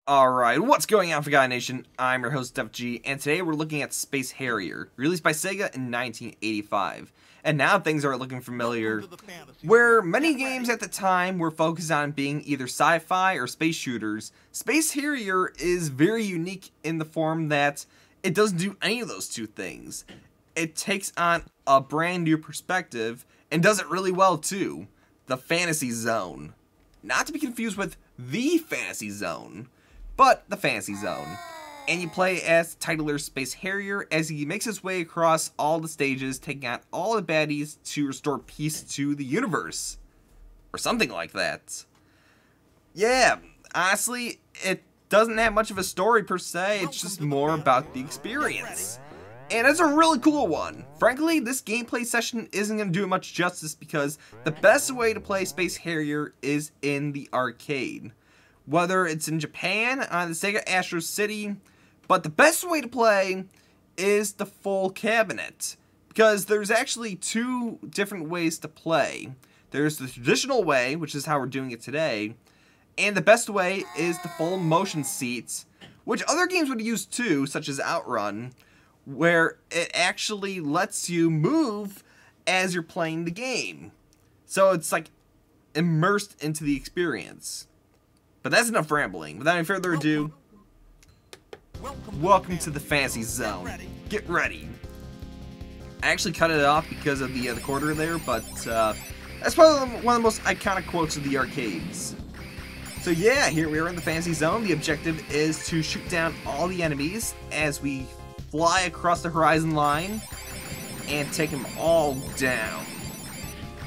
Alright, what's going on, Forgotten Nation? I'm your host, FG, and today we're looking at Space Harrier, released by SEGA in 1985. And now things are looking familiar, where many games at the time were focused on being either sci-fi or space shooters. Space Harrier is very unique in the form that it doesn't do any of those two things. It takes on a brand new perspective, and does it really well too. The Fantasy Zone. Not to be confused with the Fantasy Zone, but the Fantasy Zone. And you play as titular Space Harrier as he makes his way across all the stages, taking out all the baddies to restore peace to the universe. Or something like that. Yeah, honestly, it doesn't have much of a story per se, it's just more about the experience. And it's a really cool one. Frankly, this gameplay session isn't going to do it much justice because the best way to play Space Harrier is in the arcade. Whether it's in Japan, on the SEGA Astro City, but the best way to play is the full cabinet. Because there's actually two different ways to play. There's the traditional way, which is how we're doing it today, and the best way is the full motion seats, which other games would use too, such as Outrun, where it actually lets you move as you're playing the game. So it's like immersed into the experience. But that's enough rambling. Without any further ado, welcome to the Fantasy Zone. Get ready. I actually cut it off because of the quarter there, but that's probably one of the most iconic quotes of the arcades. So yeah, here we are in the Fantasy Zone. The objective is to shoot down all the enemies as we fly across the horizon line and take them all down.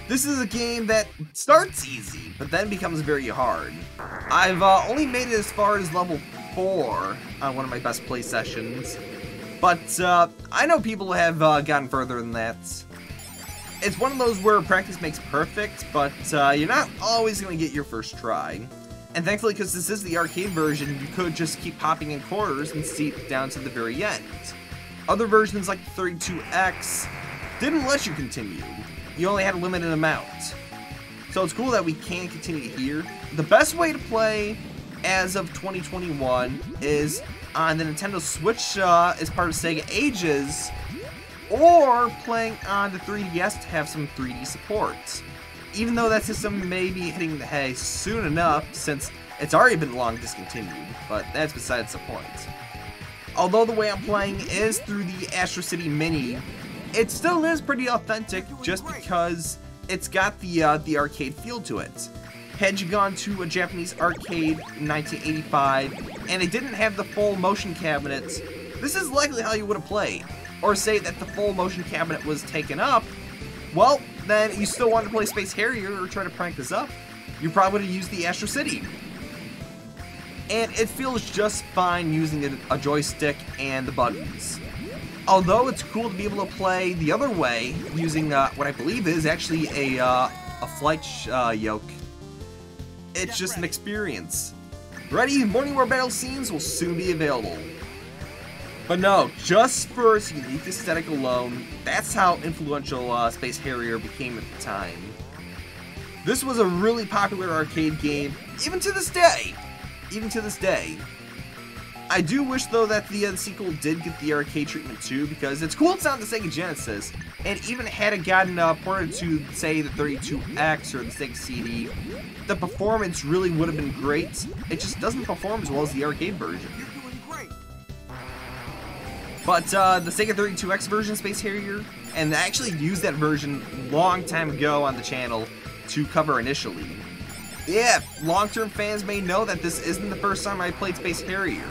This is a game that starts easy, but then becomes very hard. I've only made it as far as level 4 on one of my best play sessions, but I know people have gotten further than that. It's one of those where practice makes perfect, but you're not always going to get your first try. And thankfully, because this is the arcade version, you could just keep popping in quarters and see it down to the very end. Other versions like the 32X didn't let you continue. You only had a limited amount. So it's cool that we can continue here. The best way to play as of 2021 is on the Nintendo Switch as part of Sega Ages, or playing on the 3DS to have some 3D support. Even though that system may be hitting the hay soon enough since it's already been long discontinued, but that's besides the point. Although the way I'm playing is through the Astro City Mini, it still is pretty authentic just because it's got the arcade feel to it. Had you gone to a Japanese arcade in 1985 and it didn't have the full motion cabinets, this is likely how you would have played. Or say that the full motion cabinet was taken up, well, then you still want to play Space Harrier or try to prank this up, you probably would have used the Astro City. And it feels just fine using a joystick and the buttons. Although it's cool to be able to play the other way using what I believe is actually a flight yoke. It's just an experience. Ready? Morning War battle scenes will soon be available. But no, just for its unique aesthetic alone, that's how influential Space Harrier became at the time. This was a really popular arcade game, even to this day. Even to this day. I do wish, though, that the sequel did get the arcade treatment too, because it's cool it's on the Sega Genesis, and even had it gotten ported to, say, the 32X or the Sega CD, the performance really would have been great. It just doesn't perform as well as the arcade version. But the Sega 32X version, Space Harrier, and I actually used that version a long time ago on the channel to cover initially. Yeah, long-term fans may know that this isn't the first time I played Space Harrier,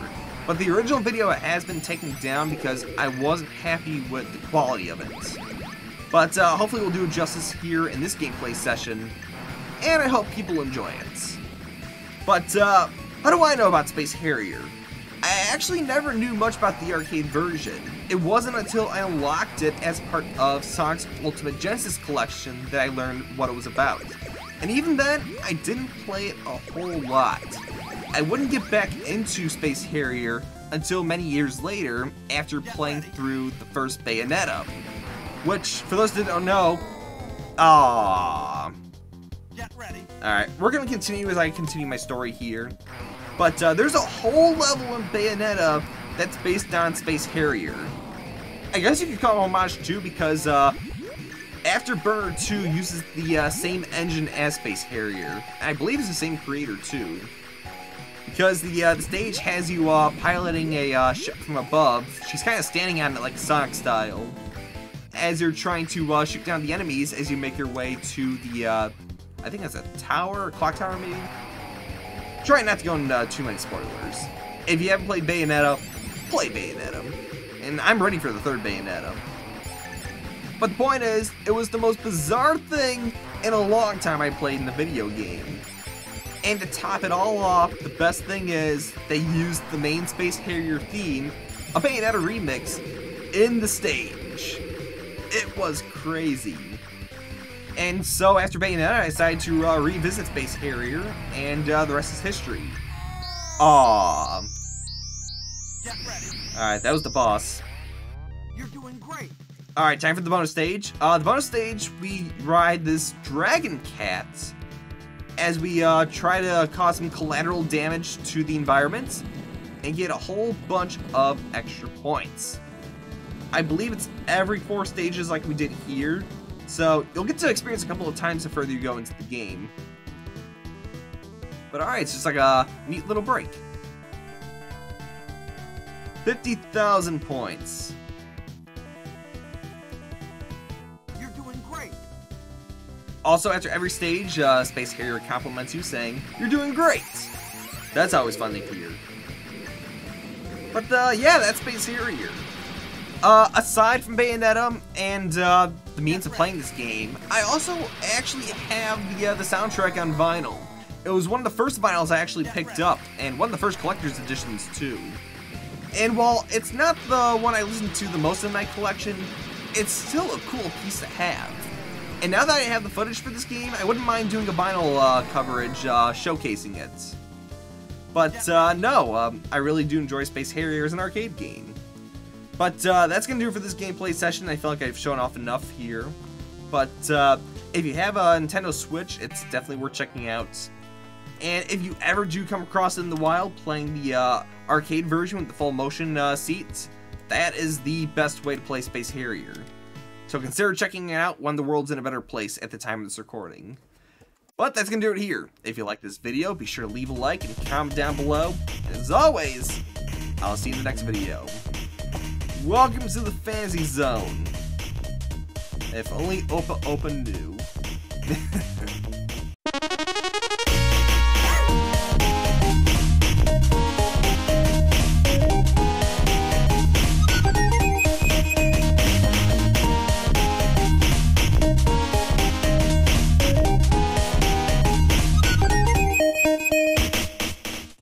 but the original video has been taken down because I wasn't happy with the quality of it. But hopefully we'll do it justice here in this gameplay session, and I hope people enjoy it. But how do I know about Space Harrier? I actually never knew much about the arcade version. It wasn't until I unlocked it as part of Sonic's Ultimate Genesis collection that I learned what it was about. And even then, I didn't play it a whole lot. I wouldn't get back into Space Harrier until many years later after playing through the first Bayonetta. Which, for those that don't know, Get ready. Alright, we're going to continue as I continue my story here. But there's a whole level in Bayonetta that's based on Space Harrier. I guess you could call it homage too, because Afterburner 2 uses the same engine as Space Harrier. I believe it's the same creator too. Because the stage has you piloting a ship from above. She's kind of standing on it like Sonic style, as you're trying to shoot down the enemies as you make your way to the, I think that's a tower, a clock tower maybe? Try not to go into too many spoilers. If you haven't played Bayonetta, play Bayonetta. And I'm ready for the third Bayonetta. But the point is, it was the most bizarre thing in a long time I played in a video game. And to top it all off, the best thing is, they used the main Space Harrier theme, a Bayonetta remix, in the stage. It was crazy. And so after Bayonetta, I decided to revisit Space Harrier, and the rest is history. Aww. Alright, that was the boss. You're doing great. Alright, time for the bonus stage. The bonus stage, we ride this dragon cat as we try to cause some collateral damage to the environment and get a whole bunch of extra points. I believe it's every 4 stages like we did here, so you'll get to experience a couple of times the further you go into the game. But alright, it's just like a neat little break. 50,000 points. You're doing great. Also, after every stage, Space Harrier compliments you, saying, "You're doing great." That's always fun to hear. But yeah, that's Space Harrier. Aside from Bayonetta and the means of playing this game, I also actually have the soundtrack on vinyl. It was one of the first vinyls I actually picked up, and one of the first collector's editions too. And while it's not the one I listen to the most in my collection, it's still a cool piece to have. And now that I have the footage for this game, I wouldn't mind doing a vinyl coverage showcasing it. But no, I really do enjoy Space Harrier as an arcade game. But that's going to do it for this gameplay session. I feel like I've shown off enough here. But if you have a Nintendo Switch, it's definitely worth checking out. And if you ever do come across it in the wild playing the arcade version with the full motion seats, that is the best way to play Space Harrier. So consider checking it out when the world's in a better place at the time of this recording. But that's going to do it here. If you like this video, be sure to leave a like and comment down below. And as always, I'll see you in the next video. Welcome to the Fantasy Zone. If only Opa knew.